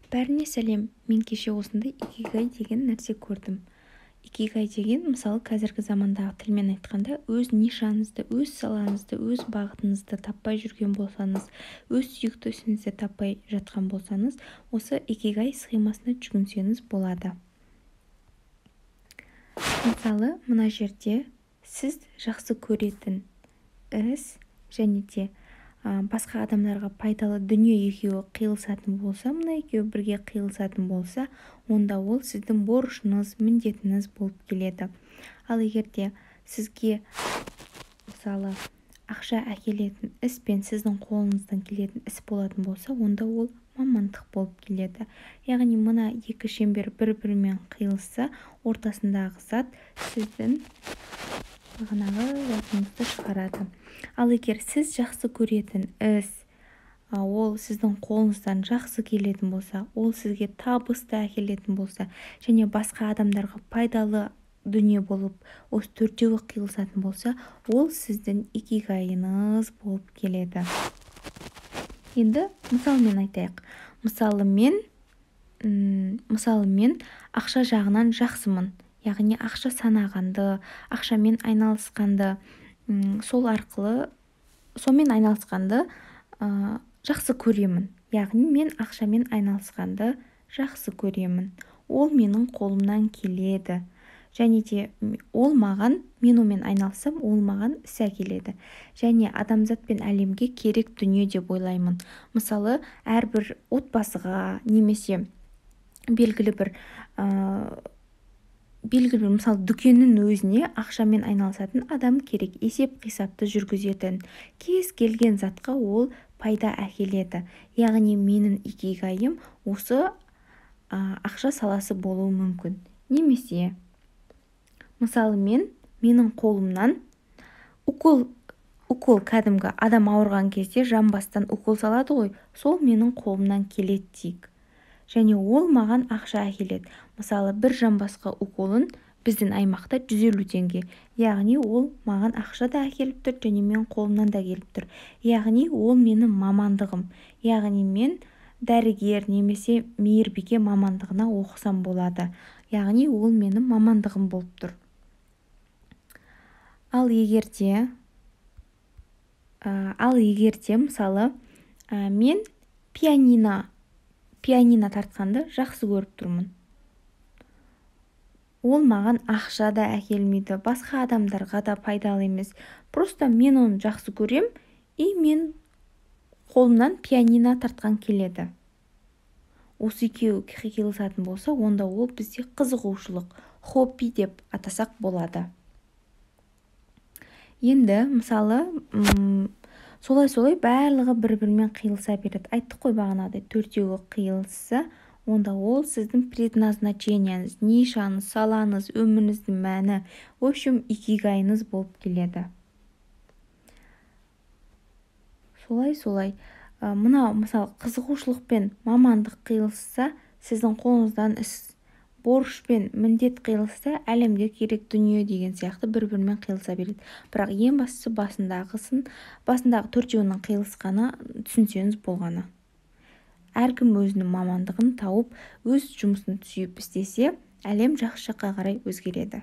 Бәріне сәлем, мен кеше осындай икигай деген нәрсе көрдім. Икигай деген, мысалы, қазіргі замандағы тілмен айтқанда, өз нишаңызды, өз салаңызды, өз бағытыңызды таппай жүрген болсаңыз, өз сүйікті ісіңізді таппай жатқан болсаңыз, осы икигай схемасына жүгінсеңіз болады. Мысалы, мына жерде сіз жақсы көретін іс және де басқа адамдарға пайдалы дүние екеуі қиылысатын болса, мына екеуі бірге қиылысатын болса, онда ол сіздің борышыңыз, міндетіңіз болып келеді. Ал егерде сізге мысалы ақша әкелетін іс пен сіздің қолыңыздан келетін іс болатын болса, онда ол мамандық болып келеді. Яғни мына екі шеңбер бір-бірімен қиылысса, ортасындағы зат сіздің бағанағы затыңызды шығарады. Ал егер сіз жақсы көретін іс, ол сіздің қолыңыздан жақсы келетін болса, ол сізге табысты әкелетін болса, және басқа адамдарға пайдалы дүние болып, осы төртеуі қиылысатын болса, ол сіздің икигайыңыз болып келеді. Енді мысалмен айтайық. Мысалы мен ақша жағынан жақсымын. Яғни ақша санағанды, ақшамен айналысқанды, сонымен айналысқанды жақсы көремін. Яғни мен ақшамен айналысқанды жақсы көремін. Ол менің қолымнан келеді. Және де мен онымен айналыссам, ол маған іс әкеледі. Және адамзат пен әлемге керек дүние деп ойлаймын. Мысалы, әрбір отбасыға немесе белгілі бір мысалы дүкеннің өзіне ақшамен айналысатын адам керек, есеп-қисапты жүргізетін. Кез келген затқа ол пайда әкеледі. Яғни менің икигайым осы ақша саласы болуы мүмкін. Немесе мысалы менің қолымнан укол кәдімгі адам ауырған кезде жамбастан укол салады ғой, сол менің қолымнан келеді дейік. Және ол маған ақша әкеледі. Мысалы, бір жамбасқа уколын біздің аймақта 150 теңге. Яғни ол маған ақша да әкеліп тұр, және мен қолымнан да келіп тұр. Яғни ол менің мамандығым. Яғни мен дәрігер немесе мейірбике мамандығына оқысам болады. Яғни ол менің мамандығым болып тұр. Ал егерде мысалы мен пианино тартқанды жақсы көріп тұрмын. Ол маған ақша да әкелмейді, басқа адамдарға да пайдалы емес. Просто мен оны жақсы көрем, мен қолымнан пианино тартқан келеді. Осы екеуі қиылысатын болса, онда ол бізде қызығушылық, хобби деп атасақ болады. Енді мысалы солай барлығы бір-бірімен қиылыса береді. Айттық қой бағанағыдай, төртеуі қиылысса, онда ол сіздің предназначениеңіз, нишаңыз, салаңыз, өміріңіздің мәні, в общем, икигайыңыз болып келеді. Солай. Мына мысалы қызығушылық пен мамандық қиылысса, сіздің қолыңыздан іс, борыш пен міндет қиылысса, әлемге керек дүние деген сияқты бір-бірімен қиылыса береді. Бірақ ең бастысы басындағы төртеуінің қиылысқаны түсінсеңіз болғаны. Әркім өзінің мамандығын тауып, өз жұмысын сүйіп істесе, әлем жақсы жаққа қарай өзгереді.